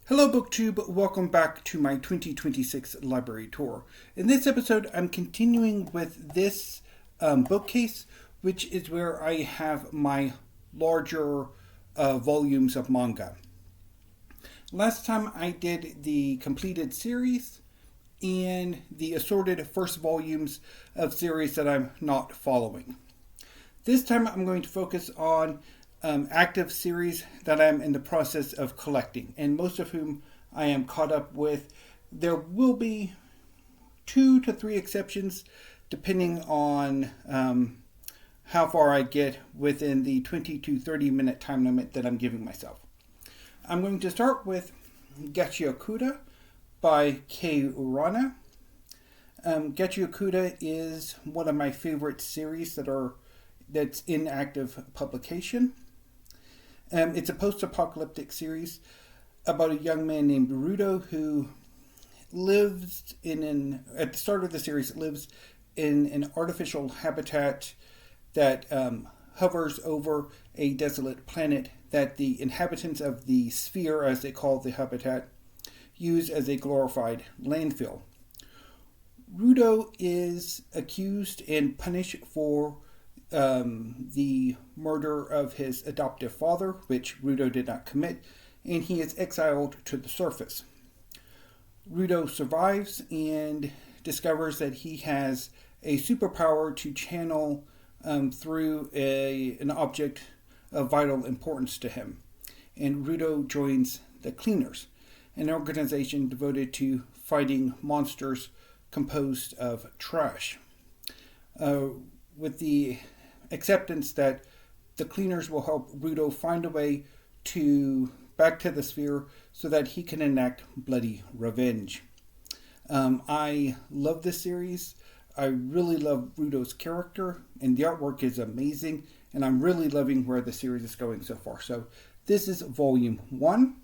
Hello BookTube, welcome back to my 2026 library tour. In this episode, I'm continuing with this bookcase, which is where I have my larger volumes of manga. Last time I did the completed series and the assorted first volumes of series that I'm not following. This time I'm going to focus on active series that I'm in the process of collecting, and most of whom I am caught up with. There will be 2 to 3 exceptions depending on how far I get within the 20 to 30 minute time limit that I'm giving myself. I'm going to start with Gachiakuta by Kei Urana. Gachiakuta is one of my favorite series that's in active publication. It's a post-apocalyptic series about a young man named Rudo who lives at the start of the series, lives in an artificial habitat that hovers over a desolate planet that the inhabitants of the sphere, as they call the habitat, use as a glorified landfill. Rudo is accused and punished for the murder of his adoptive father, which Rudo did not commit, and he is exiled to the surface. Rudo survives and discovers that he has a superpower to channel through an object of vital importance to him. And Rudo joins the Cleaners, an organization devoted to fighting monsters composed of trash. With the acceptance that the Cleaners will help Rudo find a way back to the sphere so that he can enact bloody revenge. I love this series. I really love Rudo's character, and the artwork is amazing, and I'm really loving where the series is going so far. So this is volume 1.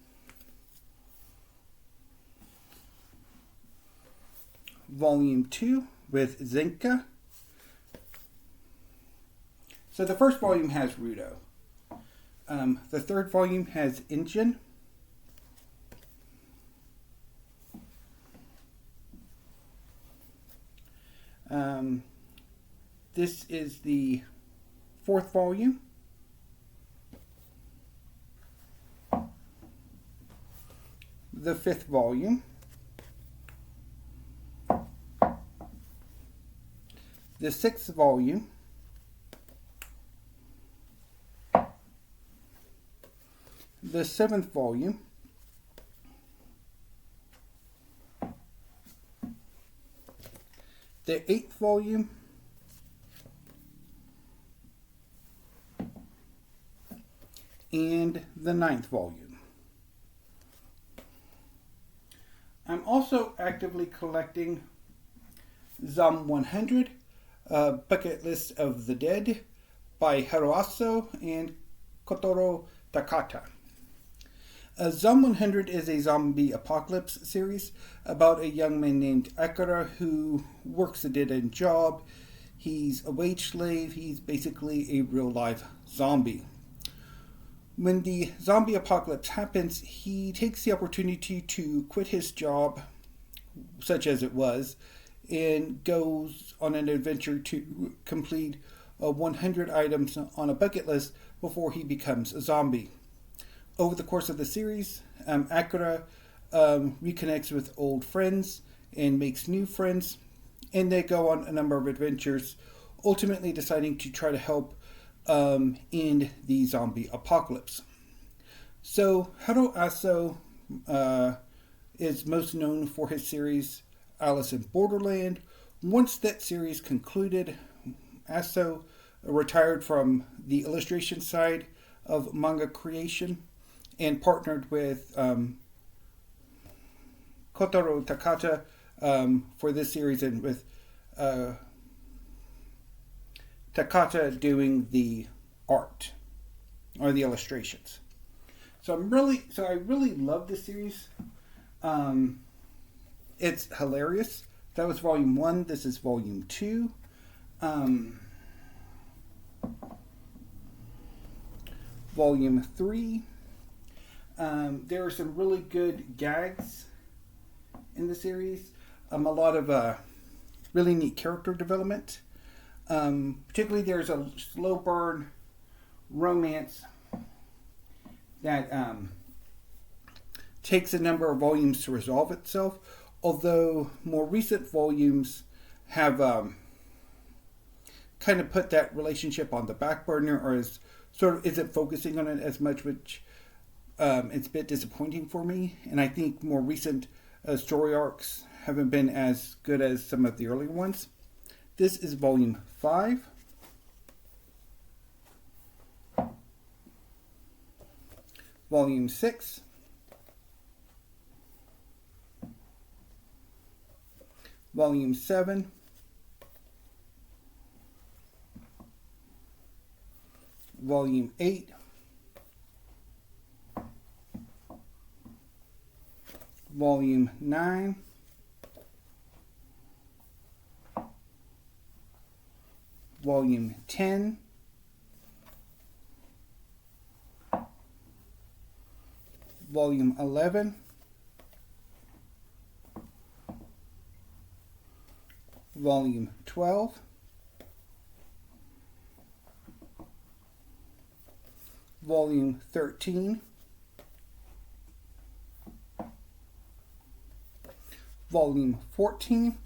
Volume 2 with Zenka. So the first volume has Rudo. The third volume has Injin. This is the fourth volume. The fifth volume. The sixth volume. The seventh volume. The eighth volume. And the ninth volume. I'm also actively collecting Zom 100, Bucket List of the Dead by Haruaso and Kotaro Takata. Zom 100 is a zombie apocalypse series about a young man named Hikaru who works a dead-end job. He's a wage slave. He's basically a real-life zombie. When the zombie apocalypse happens, he takes the opportunity to quit his job, such as it was, and goes on an adventure to complete 100 items on a bucket list before he becomes a zombie. Over the course of the series, Akira reconnects with old friends and makes new friends, and they go on a number of adventures, ultimately deciding to try to help end the zombie apocalypse. So Haruaso is most known for his series Alice in Borderland. Once that series concluded, Aso retired from the illustration side of manga creation and partnered with Kotaro Takata for this series, and with Takata doing the art or the illustrations. So I really love this series. It's hilarious. That was volume 1. This is volume 2. Volume 3. There are some really good gags in the series. A lot of really neat character development. Particularly, there's a slow burn romance that takes a number of volumes to resolve itself. Although more recent volumes have kind of put that relationship on the back burner, or is sort of isn't focusing on it as much, which it's a bit disappointing for me. And I think more recent story arcs haven't been as good as some of the earlier ones. This is volume 5. Volume 6. Volume 7. Volume 8. Volume 9. Volume 10. Volume 11. Volume 12. Volume 13. Volume 14.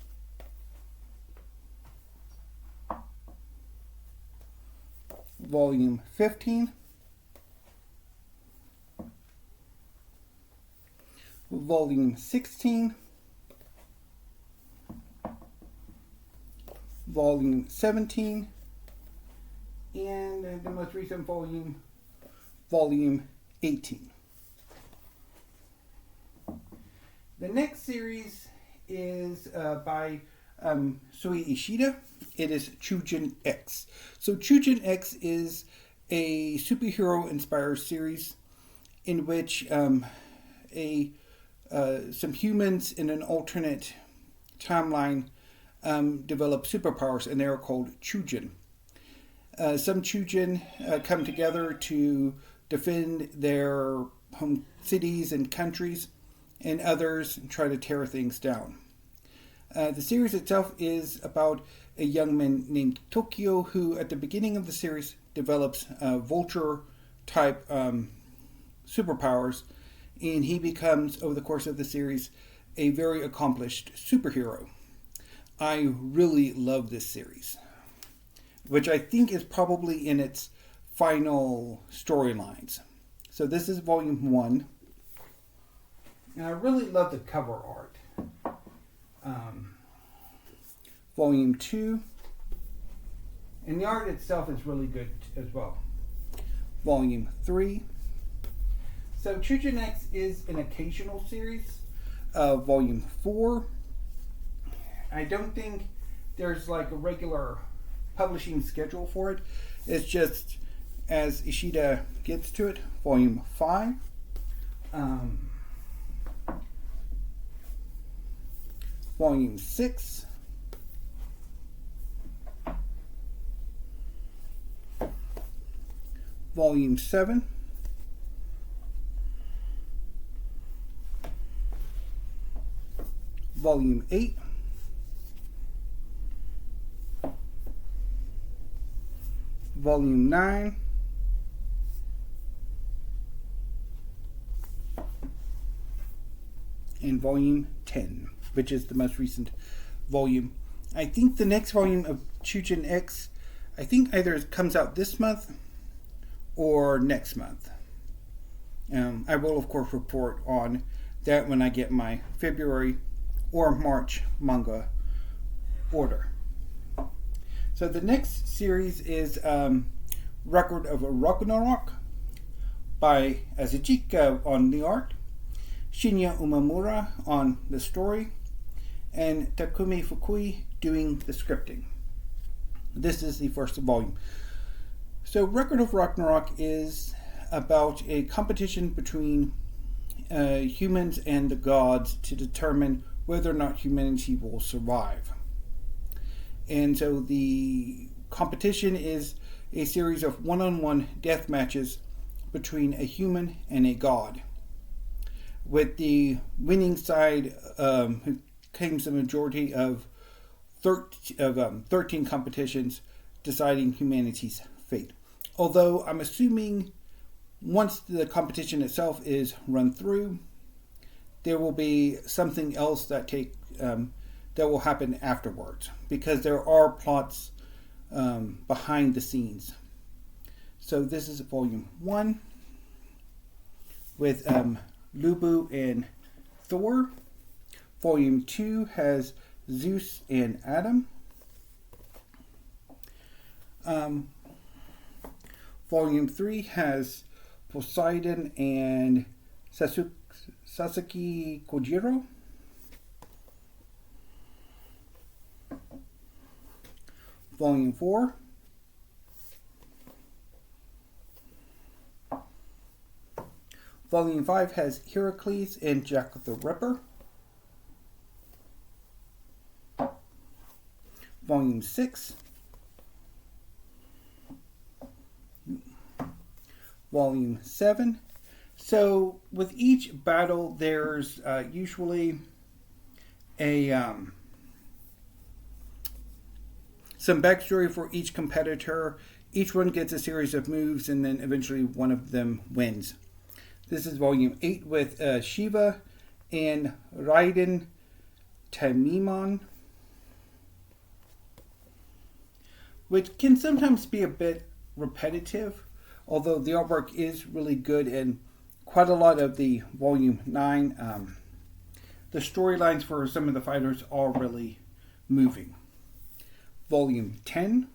Volume 15. Volume 16. Volume 17. And the most recent volume, Volume 18. The next series is by Sui Ishida. It is Choujin X. So Choujin X is a superhero-inspired series in which some humans in an alternate timeline develop superpowers, and they are called Choujin. Some Choujin come together to defend their home cities and countries, and others try to tear things down. The series itself is about a young man named Tokyo who, at the beginning of the series, develops vulture-type superpowers, and he becomes, over the course of the series, a very accomplished superhero. I really love this series, which I think is probably in its final storylines. So this is volume 1. And I really love the cover art. Volume 2. And the art itself is really good as well. Volume 3. So Choujin X is an occasional series. Volume 4. I don't think there's like a regular publishing schedule for it. It's just as Ishida gets to it. Volume 5. Volume 6. Volume 7. Volume 8. Volume 9. And Volume 10, which is the most recent volume. I think the next volume of Choujin X, I think either comes out this month or next month. I will, of course, report on that when I get my February or March manga order. So the next series is Record of Ragnarok by Azuchika on the art, Shinya Umemura on the story, and Takumi Fukui doing the scripting. This is the first volume. So Record of Ragnarok is about a competition between humans and the gods to determine whether or not humanity will survive. And so the competition is a series of one-on-one death matches between a human and a god. with the winning side who claims the majority of 13 competitions deciding humanity's fate. Although I'm assuming once the competition itself is run through, there will be something else that will happen afterwards, because there are plots behind the scenes. So this is volume 1 with Lubu and Thor. Volume 2 has Zeus and Adam. Volume 3 has Poseidon and Sasaki Kojiro. Volume 4 Volume 5 has Heracles and Jack the Ripper. Volume 6. Volume 7. So with each battle, there's usually some backstory for each competitor. Each one gets a series of moves, and then eventually one of them wins. This is volume 8 with Shiva and Raiden Tamimon, which can sometimes be a bit repetitive, although the artwork is really good, and quite a lot of the volume 9, the storylines for some of the fighters are really moving. Volume 10.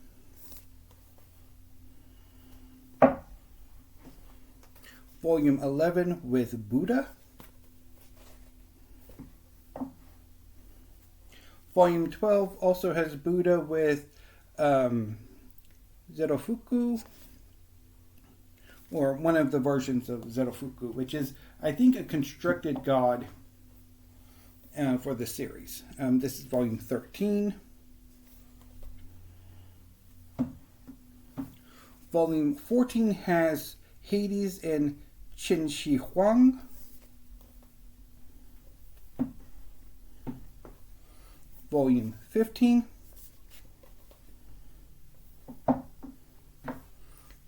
Volume 11 with Buddha. Volume 12 also has Buddha with Zerofuku, or one of the versions of Zerofuku, which is, I think, a constructed god for the series. This is volume 13. Volume 14 has Hades and Qin Shi Huang. Volume 15.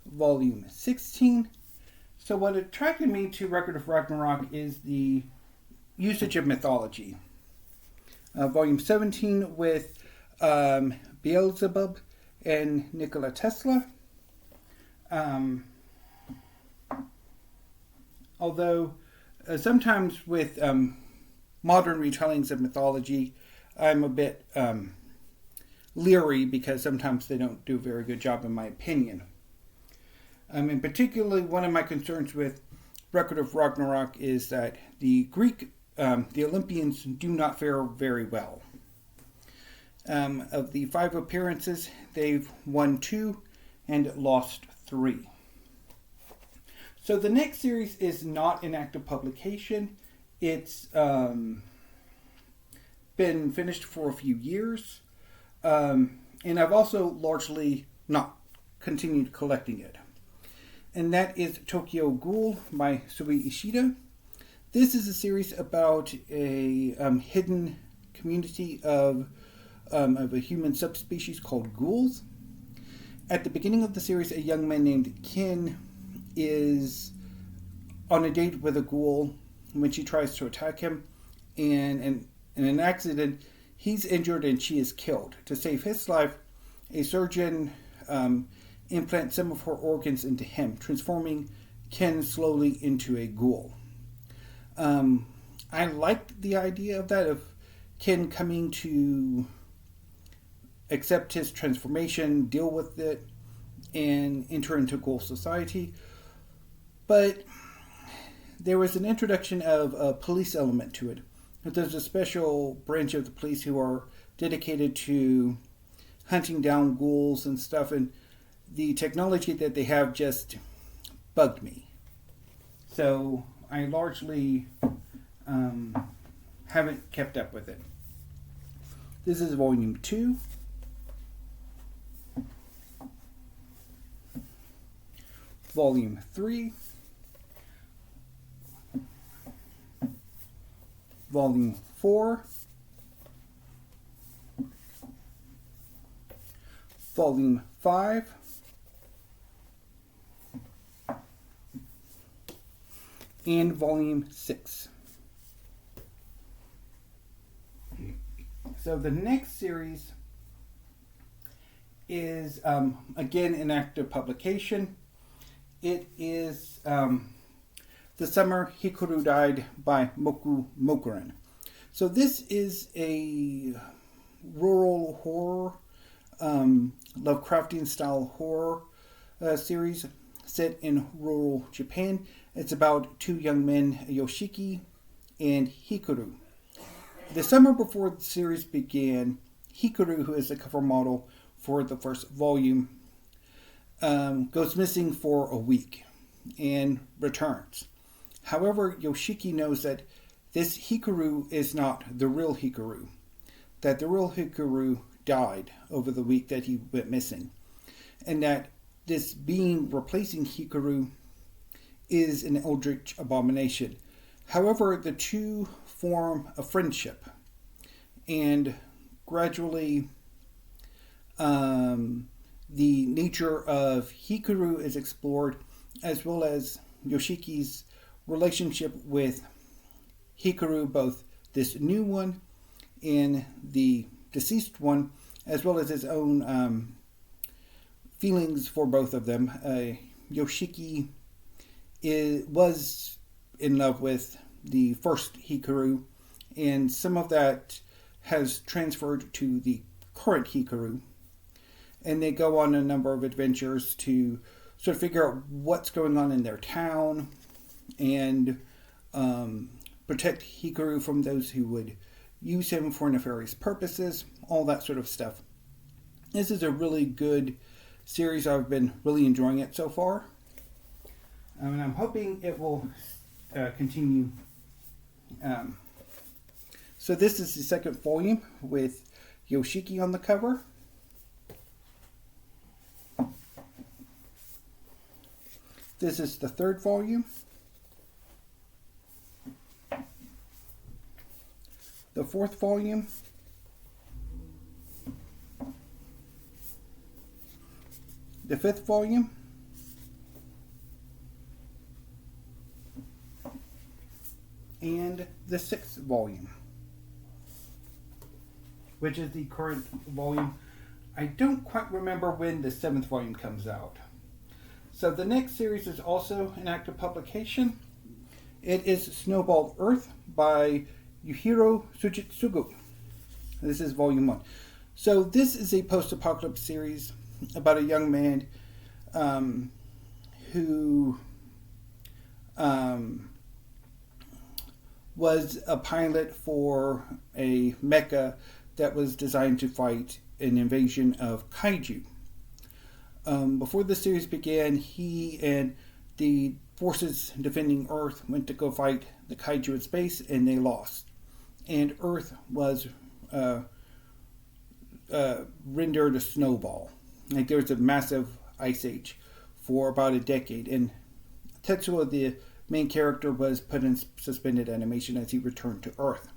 Volume 16. So what attracted me to Record of Ragnarok is the usage of mythology. Volume 17 with Beelzebub and Nikola Tesla. Although sometimes with modern retellings of mythology, I'm a bit leery because sometimes they don't do a very good job, in my opinion. And particularly, one of my concerns with Record of Ragnarok is that the Olympians do not fare very well. Of the 5 appearances, they've won 2 and lost 3. So the next series is not an active publication. It's been finished for a few years. And I've also largely not continued collecting it. And that is Tokyo Ghoul by Sui Ishida. This is a series about a hidden community of a human subspecies called ghouls. At the beginning of the series, a young man named Ken is on a date with a ghoul when she tries to attack him, and in an accident, he's injured and she is killed. To save his life, a surgeon implants some of her organs into him, transforming Ken slowly into a ghoul. I liked the idea of that, of Ken coming to accept his transformation, deal with it, and enter into ghoul society. But there was an introduction of a police element to it. There's a special branch of the police who are dedicated to hunting down ghouls and stuff, and the technology that they have just bugged me. So I largely haven't kept up with it. This is volume 2. Volume 3. Volume 4, Volume 5, and Volume 6. So the next series is, again, an active publication. It is The Summer Hikaru Died by Moku Mokuren. So this is a rural horror, Lovecraftian style horror series set in rural Japan. It's about two young men, Yoshiki and Hikaru. The summer before the series began, Hikaru, who is the cover model for the first volume, goes missing for a week and returns. However, Yoshiki knows that this Hikaru is not the real Hikaru, that the real Hikaru died over the week that he went missing, and that this being replacing Hikaru is an eldritch abomination. However, the two form a friendship, and gradually the nature of Hikaru is explored, as well as Yoshiki's relationship with Hikaru, both this new one and the deceased one, as well as his own feelings for both of them. Yoshiki was in love with the first Hikaru, and some of that has transferred to the current Hikaru, and they go on a number of adventures to sort of figure out what's going on in their town and protect Hikaru from those who would use him for nefarious purposes, all that sort of stuff. This is a really good series. I've been really enjoying it so far, and I'm hoping it will continue. So this is the second volume with Yoshiki on the cover. This is the third volume. The fourth volume. The fifth volume. And the sixth volume, which is the current volume. I don't quite remember when the seventh volume comes out. So the next series is also an active publication. It is Snowball Earth by Yuhiro Sujitsugu. This is volume 1. So this is a post-apocalypse series about a young man who was a pilot for a mecha that was designed to fight an invasion of kaiju. Before the series began, he and the forces defending Earth went to go fight the kaiju in space, and they lost. And Earth was rendered a snowball. Like, there was a massive ice age for about a decade, and Tetsuo, the main character, was put in suspended animation as he returned to Earth.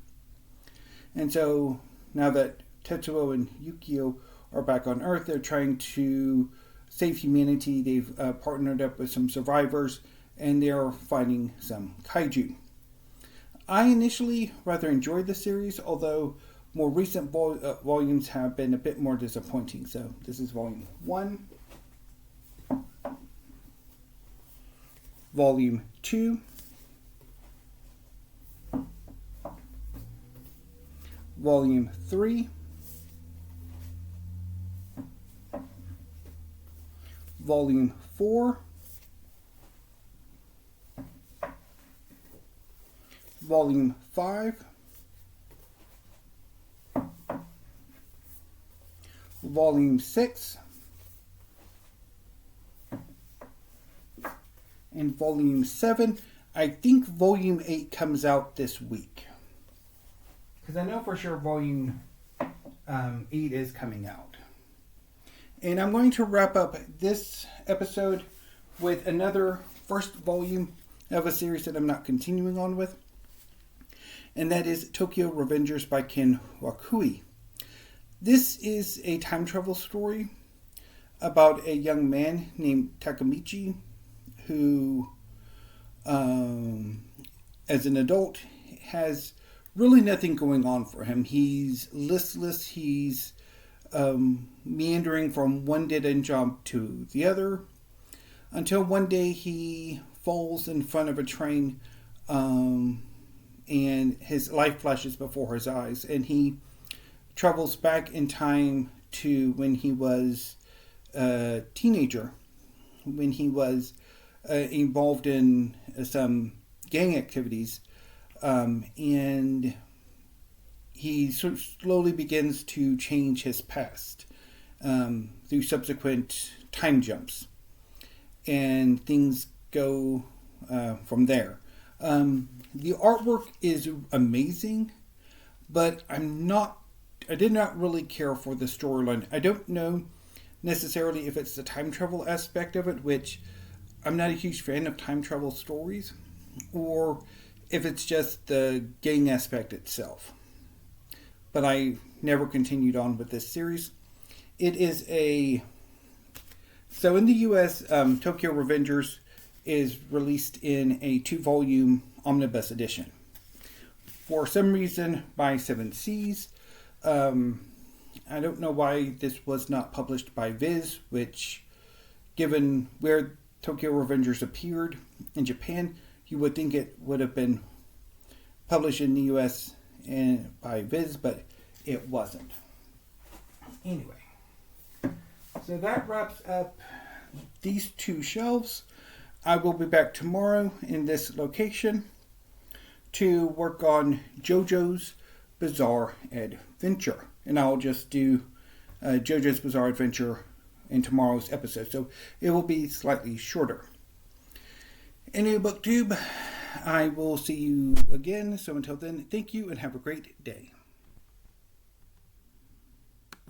And so now that Tetsuo and Yukio are back on Earth, they're trying to save humanity. They've partnered up with some survivors, and they're fighting some kaiju. I initially rather enjoyed the series, although more recent volumes have been a bit more disappointing. So this is volume 1. Volume 2. Volume 3. Volume 4. Volume 5. Volume 6. And Volume 7. I think Volume 8 comes out this week, because I know for sure Volume 8 is coming out. And I'm going to wrap up this episode with another first volume of a series that I'm not continuing on with. and that is Tokyo Revengers by Ken Wakui. This is a time travel story about a young man named Takamichi who, as an adult, has really nothing going on for him. He's listless, he's meandering from one dead-end job to the other, until one day he falls in front of a train, and his life flashes before his eyes, and he travels back in time to when he was a teenager, when he was involved in some gang activities, and he sort of slowly begins to change his past through subsequent time jumps, and things go from there. The artwork is amazing, but I did not really care for the storyline. I don't know necessarily if it's the time travel aspect of it, which I'm not a huge fan of time travel stories, or if it's just the gang aspect itself. But I never continued on with this series. It is so in the US, Tokyo Revengers is released in a 2-volume omnibus edition. For some reason, by 7 Seas. I don't know why this was not published by Viz, which, given where Tokyo Revengers appeared in Japan, you would think it would have been published in the US and by Viz, but it wasn't. Anyway, so that wraps up these 2 shelves. I will be back tomorrow in this location to work on JoJo's Bizarre Adventure. And I'll just do JoJo's Bizarre Adventure in tomorrow's episode. So it will be slightly shorter. Anyway, BookTube, I will see you again. So until then, thank you and have a great day.